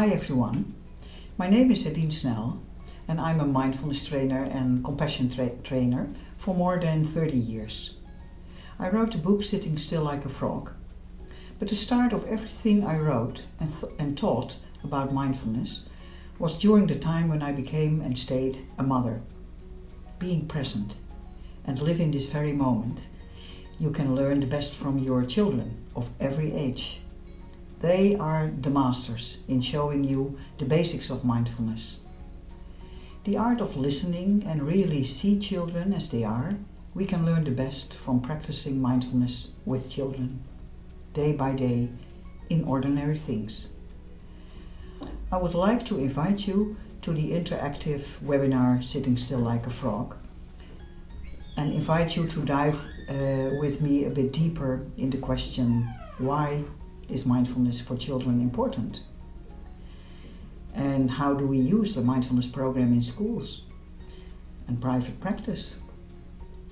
Hi everyone, my name is Eline Snel and I'm a mindfulness trainer and compassion trainer for more than 30 years. I wrote the book Sitting Still Like a Frog, but the start of everything I wrote and taught about mindfulness was during the time when I became and stayed a mother. Being present and live in this very moment, you can learn the best from your children of every age. They are the masters in showing you the basics of mindfulness. The art of listening and really see children as they are, we can learn the best from practicing mindfulness with children, day by day, in ordinary things. I would like to invite you to the interactive webinar Sitting Still Like a Frog and invite you to dive with me a bit deeper in the question, why is mindfulness for children important? And how do we use the mindfulness program in schools and private practice?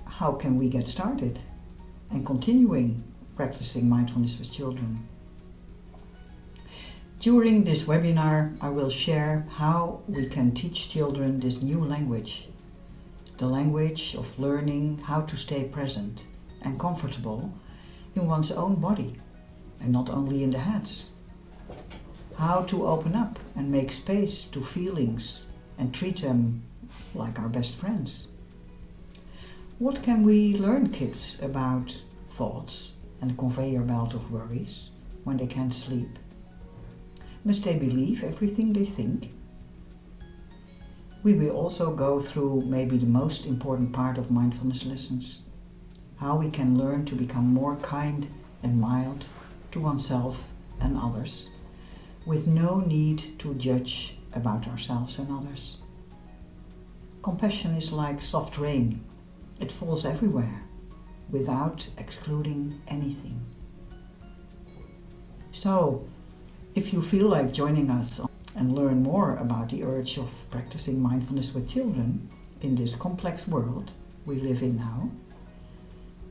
How can we get started and continuing practicing mindfulness with children? During this webinar, I will share how we can teach children this new language, the language of learning how to stay present and comfortable in one's own body, and not only in the heads. How to open up and make space to feelings and treat them like our best friends. What can we learn kids about thoughts and the conveyor belt of worries when they can't sleep? Must they believe everything they think? We will also go through maybe the most important part of mindfulness lessons, how we can learn to become more kind and mild to oneself and others, with no need to judge about ourselves and others. Compassion is like soft rain. It falls everywhere, without excluding anything. So, if you feel like joining us and learn more about the urge of practicing mindfulness with children in this complex world we live in now,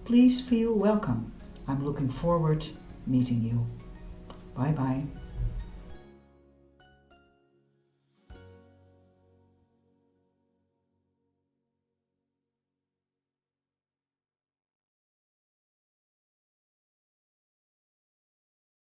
please feel welcome. I'm looking forward to meeting you. Bye bye.